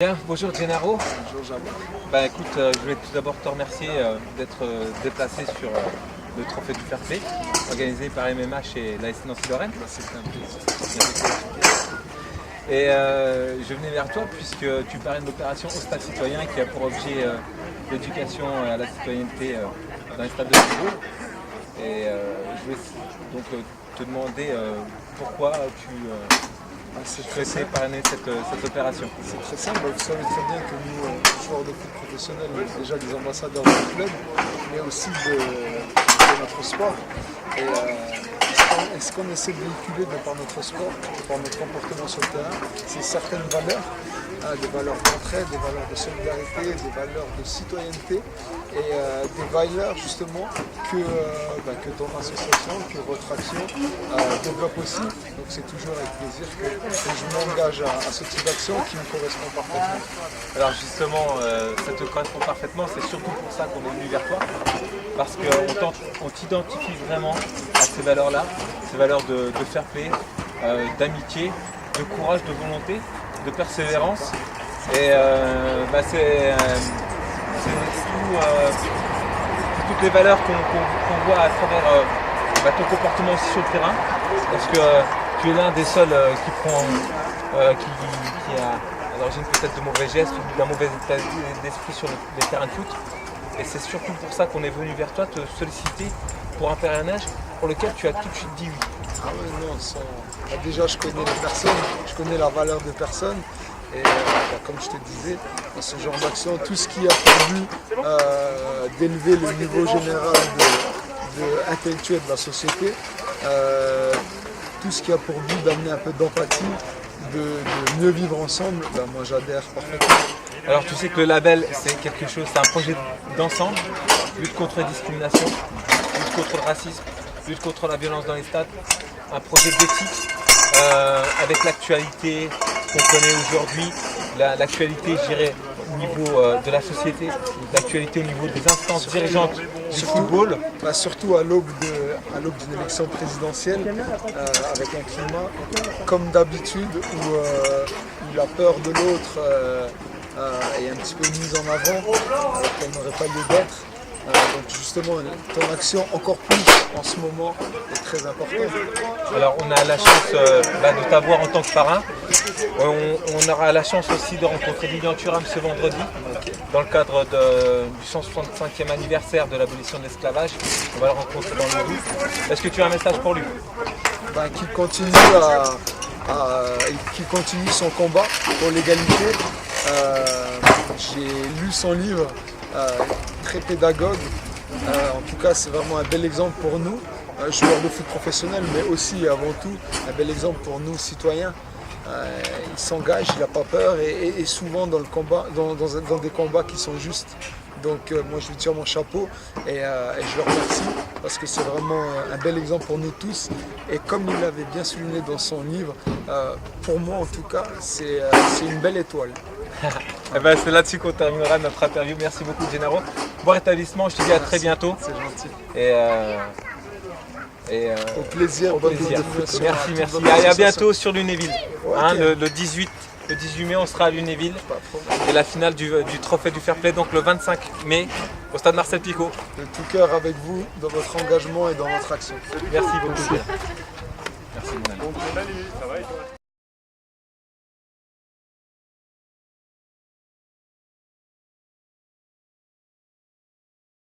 Bien, bonjour Gennaro. Bonjour Jabba. Bah écoute, je voulais tout d'abord te remercier d'être déplacé sur le Trophée du Fair Play organisé par MMH et l'AS Nancy-Lorraine. C'est un plaisir. Et je venais vers toi puisque tu parles de l'opération Au Stade Citoyen qui a pour objet l'éducation à la citoyenneté dans les stades de football. Et je voulais donc te demander pourquoi tu souhaitais parrainer cette opération. C'est très simple. Vous savez très bien que nous, joueurs de foot professionnels, on est déjà des ambassadeurs du club, mais aussi de notre sport. Et ce qu'on essaie de véhiculer de par notre sport, de par notre comportement sur le terrain, c'est certaines valeurs, des valeurs d'entraide, des valeurs de solidarité, des valeurs de citoyenneté et des valeurs justement que ton association, que votre action développe aussi. Donc c'est toujours avec plaisir que je m'engage à ce type d'action qui me correspond parfaitement. Alors justement, ça te correspond parfaitement, c'est surtout pour ça qu'on est venu vers toi, parce qu'on t'identifie vraiment à ces valeurs-là, ces valeurs de fair play, d'amitié, de courage, de volonté, de persévérance. Et c'est toutes les valeurs qu'on voit à travers ton comportement aussi sur le terrain, parce que tu es l'un des seuls qui a à l'origine peut-être de mauvais gestes ou d'un mauvais état d'esprit sur les terrains de foot. Et c'est surtout pour ça qu'on est venu vers toi te solliciter pour un parrainage pour lequel tu as tout de suite dit oui. Ah ouais, non, déjà je connais les personnes, je connais la valeur des personnes. Et comme je te disais, dans ce genre d'action, tout ce qui a pour but d'élever le niveau général intellectuel de la société, tout ce qui a pour but d'amener un peu d'empathie, de mieux vivre ensemble, moi j'adhère parfaitement. Alors tu sais que le label c'est quelque chose, c'est un projet d'ensemble, lutte contre la discrimination, lutte contre le racisme, lutte contre la violence dans les stades, un projet d'éthique avec l'actualité qu'on connaît aujourd'hui, l'actualité je dirais au niveau de la société, l'actualité au niveau des instances dirigeantes du football. Surtout à l'aube d'une élection présidentielle, avec un climat comme d'habitude où la peur de l'autre est un petit peu mise en avant, qu'elle n'aurait pas lieu d'être. Donc justement, ton action encore plus en ce moment est très importante. Alors on a la chance de t'avoir en tant que parrain. On aura la chance aussi de rencontrer Lilian Thuram ce vendredi dans le cadre du 165e anniversaire de l'abolition de l'esclavage. On va le rencontrer dans le groupe. Est-ce que tu as un message pour lui? Qu'il continue son combat pour l'égalité. J'ai lu son livre, très pédagogue. En tout cas, c'est vraiment un bel exemple pour nous, joueurs de foot professionnels, mais aussi avant tout un bel exemple pour nous, citoyens. Il s'engage, il n'a pas peur et souvent dans des combats qui sont justes. Donc moi je lui tire mon chapeau et je le remercie parce que c'est vraiment un bel exemple pour nous tous. Et comme il l'avait bien souligné dans son livre, pour moi en tout cas, c'est une belle étoile. C'est là-dessus qu'on terminera notre interview. Merci beaucoup Gennaro. Bon rétablissement, je te dis à très bientôt. C'est gentil. Au plaisir. Merci. Et à bientôt sur Lunéville. Okay. Le 18 mai, on sera à Lunéville. Et la finale du Trophée du Fair Play, donc le 25 mai, au stade Marcel Picot. De tout cœur avec vous, dans votre engagement et dans votre action. Merci beaucoup. Merci mon ami. Salut, ça va et toi?